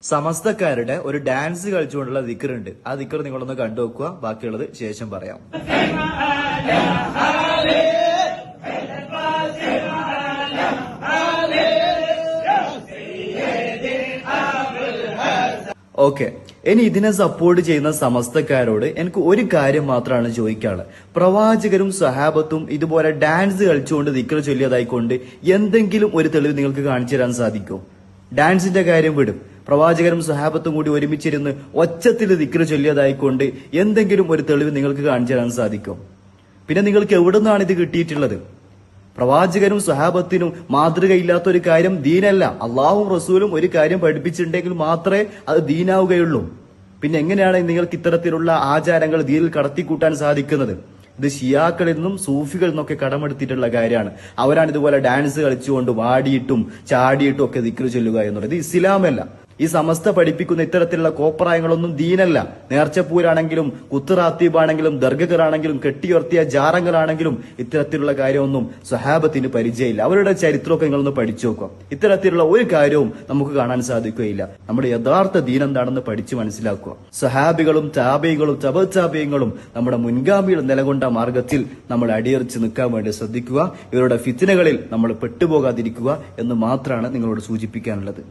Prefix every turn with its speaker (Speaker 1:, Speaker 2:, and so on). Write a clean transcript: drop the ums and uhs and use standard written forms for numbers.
Speaker 1: സമസ്തക്കാരുടെ ഒരു ഡാൻസ് കളിച്ചുകൊണ്ടുള്ള ദിക്റുണ്ട്. ആ ദിക്ർ നിങ്ങളൊന്ന് കണ്ടു നോക്കുക, ബാക്കിയുള്ളത് ശേഷം പറയാം. ഓക്കെ, ഇനി ഇതിനെ സപ്പോർട്ട് ചെയ്യുന്ന സമസ്തക്കാരോട് എനിക്ക് ഒരു കാര്യം മാത്രമാണ് ചോദിക്കാനുള്ളത്. പ്രവാചകരും സഹാബത്തും ഇതുപോലെ ഡാൻസ് കളിച്ചുകൊണ്ട് ദിക്ർ ചൊല്ലിയതായിക്കൊണ്ട് എന്തെങ്കിലും ഒരു തെളിവ് നിങ്ങൾക്ക് കാണിച്ചു തരാൻ സാധിക്കുമോ? ഡാൻസിന്റെ കാര്യം വിടും, പ്രവാചകരും സഹാബത്തും കൂടി ഒരുമിച്ചിരുന്ന് ഒച്ചത്തിൽ ദിക്ർ ചൊല്ലിയതായിക്കൊണ്ട് എന്തെങ്കിലും ഒരു തെളിവ് നിങ്ങൾക്ക് കാണിച്ചു തരാൻ സാധിക്കും? പിന്നെ നിങ്ങൾക്ക് എവിടെ നിന്നാണ് ഇത് കിട്ടിയിട്ടുള്ളത്? പ്രവാചകരും സഹാബത്തിനും മാതൃകയില്ലാത്ത ഒരു കാര്യം ദീനല്ല. അള്ളാഹും റസൂലും ഒരു കാര്യം പഠിപ്പിച്ചിട്ടുണ്ടെങ്കിൽ മാത്രമേ അത് ദീനാവുകയുള്ളൂ. പിന്നെ എങ്ങനെയാണ് നിങ്ങൾക്ക് ഇത്തരത്തിലുള്ള ആചാരങ്ങൾ ദീനിൽ കടത്തിക്കൂട്ടാൻ സാധിക്കുന്നത്? ഇത് ഷിയാക്കളിൽ നിന്നും സൂഫികളിൽ നിന്നൊക്കെ കടമെടുത്തിട്ടുള്ള കാര്യമാണ്. അവരാണ് ഇതുപോലെ ഡാൻസ് കളിച്ചുകൊണ്ട് വാടിയിട്ടും ചാടിയിട്ടും ഒക്കെ ദിക്ർ ചൊല്ലുക എന്നുള്ളത്. ഇത് ഇസ്ലാമല്ല. ഈ സമസ്ത പഠിപ്പിക്കുന്ന ഇത്തരത്തിലുള്ള കോപ്രായങ്ങളൊന്നും ദീനല്ല. നേർച്ചപ്പൂരാണെങ്കിലും കുത്തുറാത്തീബാണെങ്കിലും ദർഗകളാണെങ്കിലും കെട്ടിയുയർത്തിയ ജാറങ്ങളാണെങ്കിലും ഇത്തരത്തിലുള്ള കാര്യമൊന്നും സ്വഹാബത്തിന് പരിചയമില്ല. അവരുടെ ചരിത്രമൊക്കെ നിങ്ങളൊന്ന് പഠിച്ചു നോക്കുക. ഇത്തരത്തിലുള്ള ഒരു കാര്യവും നമുക്ക് കാണാൻ സാധിക്കുകയില്ല. നമ്മുടെ യഥാർത്ഥ ദീൻ എന്താണെന്ന് പഠിച്ചു മനസ്സിലാക്കുക. സ്വഹാബികളും താബികളും തബഅത്താബികളും നമ്മുടെ മുൻഗാമികൾ നിലകൊണ്ട മാർഗത്തിൽ നമ്മൾ അടിയറിച്ച് നിൽക്കാൻ വേണ്ടി ശ്രദ്ധിക്കുക. ഇവരുടെ ഫിത്നകളിൽ നമ്മൾ പെട്ടുപോകാതിരിക്കുക എന്ന് മാത്രമാണ് നിങ്ങളോട് സൂചിപ്പിക്കാനുള്ളത്.